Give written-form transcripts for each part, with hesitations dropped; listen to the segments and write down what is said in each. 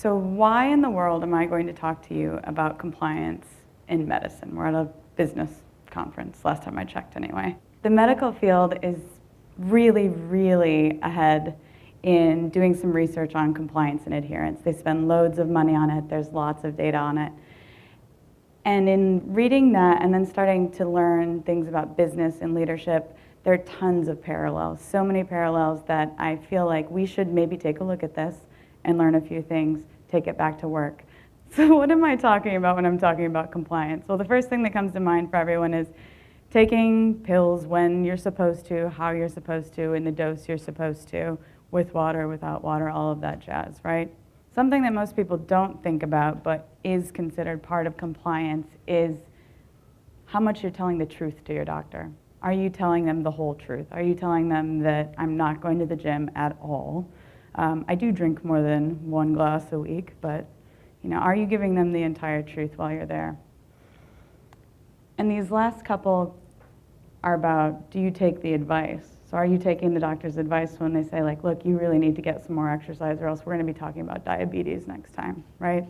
So why in the world am I going to talk to you about compliance in medicine? We're at a business conference, last time I checked anyway. The medical field is really, really ahead in doing some research on compliance and adherence. They spend loads of money on it. There's lots of data on it. And in reading that and then starting to learn things about business and leadership, there are tons of parallels, so many parallels that I feel like we should maybe take a look at this and learn a few things, take it back to work. So what am I talking about when I'm talking about compliance? Well, the first thing that comes to mind for everyone is taking pills when you're supposed to, how you're supposed to, in the dose you're supposed to, with water, without water, all of that jazz, right? Something that most people don't think about but is considered part of compliance is how much you're telling the truth to your doctor. Are you telling them the whole truth? Are you telling them that I'm not going to the gym at all? I do drink more than 1 glass a week, but are you giving them the entire truth while you're there? And these last couple are about, do you take the advice? So are you taking the doctor's advice when they say, like, look, you really need to get some more exercise or else we're going to be talking about diabetes next time, right?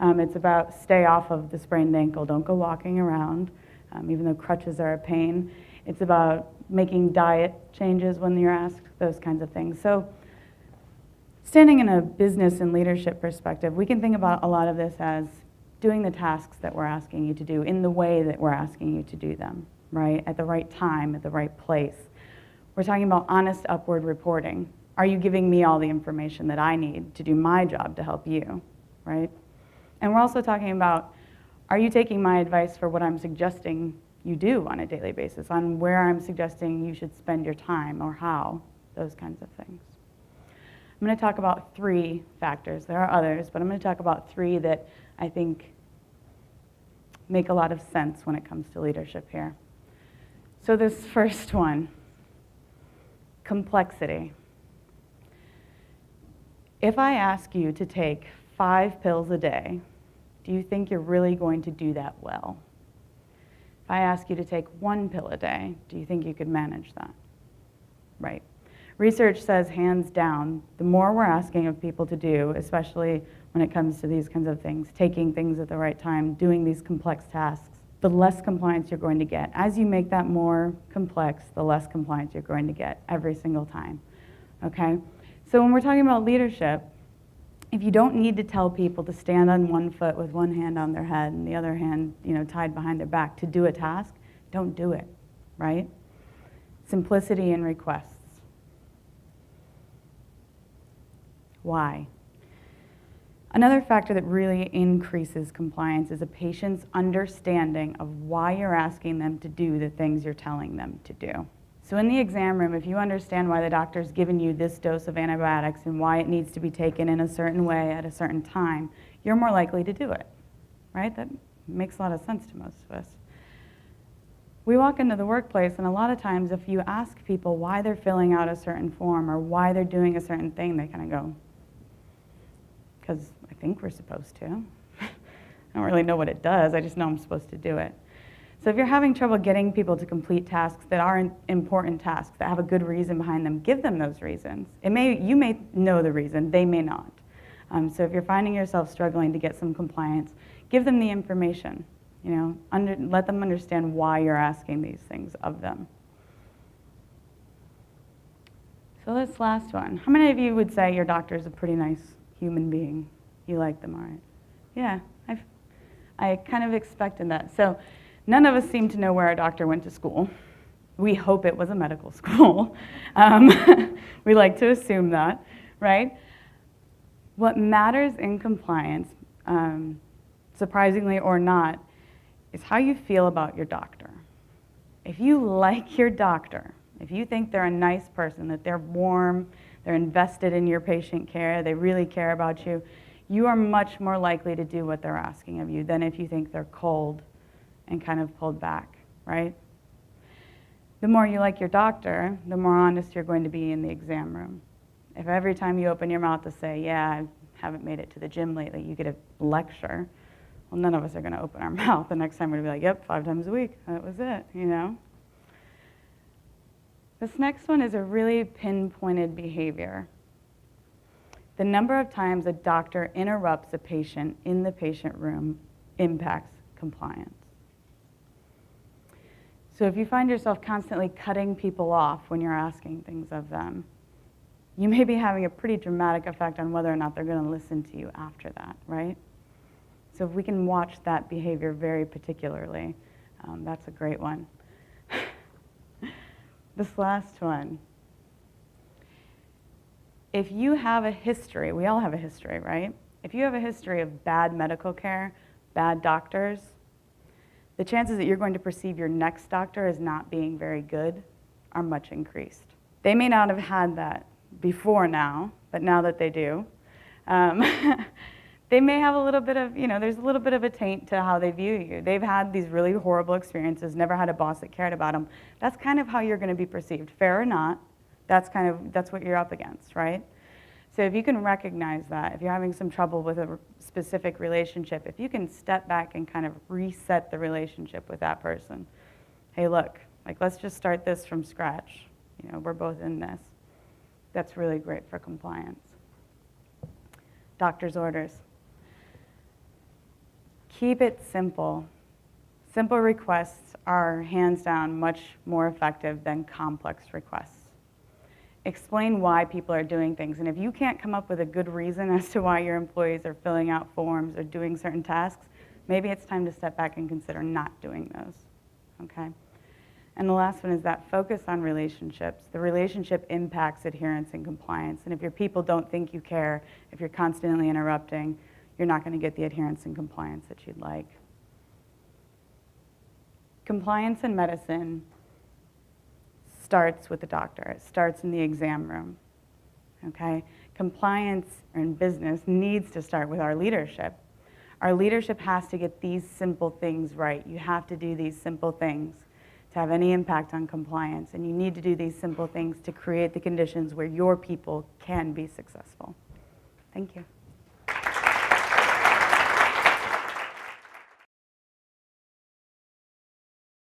It's about stay off of the sprained ankle. Don't go walking around, even though crutches are a pain. It's about making diet changes when you're asked, those kinds of things. So standing in a business and leadership perspective, we can think about a lot of this as doing the tasks that we're asking you to do in the way that we're asking you to do them, right? At the right time, at the right place. We're talking about honest upward reporting. Are you giving me all the information that I need to do my job to help you, right? And we're also talking about, are you taking my advice for what I'm suggesting you do on a daily basis, on where I'm suggesting you should spend your time or how, those kinds of things. I'm going to talk about 3 factors. There are others, but I'm going to talk about 3 that I think make a lot of sense when it comes to leadership here. So this first one, complexity. If I ask you to take 5 pills a day, do you think you're really going to do that well? If I ask you to take 1 pill a day, do you think you could manage that? Right. Research says, hands down, the more we're asking of people to do, especially when it comes to these kinds of things, taking things at the right time, doing these complex tasks, the less compliance you're going to get. As you make that more complex, the less compliance you're going to get every single time, okay? So when we're talking about leadership, if you don't need to tell people to stand on 1 foot with 1 hand on their head and the other hand, tied behind their back to do a task, don't do it, right? Simplicity in requests. Why? Another factor that really increases compliance is a patient's understanding of why you're asking them to do the things you're telling them to do. So in the exam room, if you understand why the doctor's given you this dose of antibiotics and why it needs to be taken in a certain way at a certain time, you're more likely to do it, right? That makes a lot of sense to most of us. We walk into the workplace, and a lot of times if you ask people why they're filling out a certain form or why they're doing a certain thing, they kind of go, because I think we're supposed to. I don't really know what it does, I just know I'm supposed to do it. So if you're having trouble getting people to complete tasks that are important tasks, that have a good reason behind them, give them those reasons. You may know the reason, they may not. So if you're finding yourself struggling to get some compliance, give them the information. Let them understand why you're asking these things of them. So this last one, how many of you would say your doctor's a pretty nice human being? You like them, all right? Yeah, I kind of expected that. So none of us seem to know where our doctor went to school. We hope it was a medical school. We like to assume that, right? What matters in compliance, surprisingly or not, is how you feel about your doctor. If you like your doctor, if you think they're a nice person, that they're warm, they're invested in your patient care, they really care about you, you are much more likely to do what they're asking of you than if you think they're cold and kind of pulled back, right? The more you like your doctor, the more honest you're going to be in the exam room. If every time you open your mouth to say, yeah, I haven't made it to the gym lately, you get a lecture, well, none of us are going to open our mouth. The next time we're going to be like, yep, 5 times a week, that was it, This next one is a really pinpointed behavior. The number of times a doctor interrupts a patient in the patient room impacts compliance. So if you find yourself constantly cutting people off when you're asking things of them, you may be having a pretty dramatic effect on whether or not they're going to listen to you after that, right? So if we can watch that behavior very particularly, that's a great one. This last one. If you have a history, we all have a history, right? If you have a history of bad medical care, bad doctors, the chances that you're going to perceive your next doctor as not being very good are much increased. They may not have had that before now, but now that they do, they may have a little bit of, there's a little bit of a taint to how they view you. They've had these really horrible experiences, never had a boss that cared about them. That's kind of how you're going to be perceived. Fair or not, that's what you're up against, right? So if you can recognize that, if you're having some trouble with a specific relationship, if you can step back and kind of reset the relationship with that person. Hey, look, let's just start this from scratch. We're both in this. That's really great for compliance. Doctor's orders. Keep it simple. Simple requests are hands down much more effective than complex requests. Explain why people are doing things. And if you can't come up with a good reason as to why your employees are filling out forms or doing certain tasks, maybe it's time to step back and consider not doing those, okay? And the last one is that focus on relationships. The relationship impacts adherence and compliance. And if your people don't think you care, if you're constantly interrupting, you're not going to get the adherence and compliance that you'd like. Compliance in medicine starts with the doctor. It starts in the exam room, okay? Compliance in business needs to start with our leadership. Our leadership has to get these simple things right. You have to do these simple things to have any impact on compliance, and you need to do these simple things to create the conditions where your people can be successful. Thank you.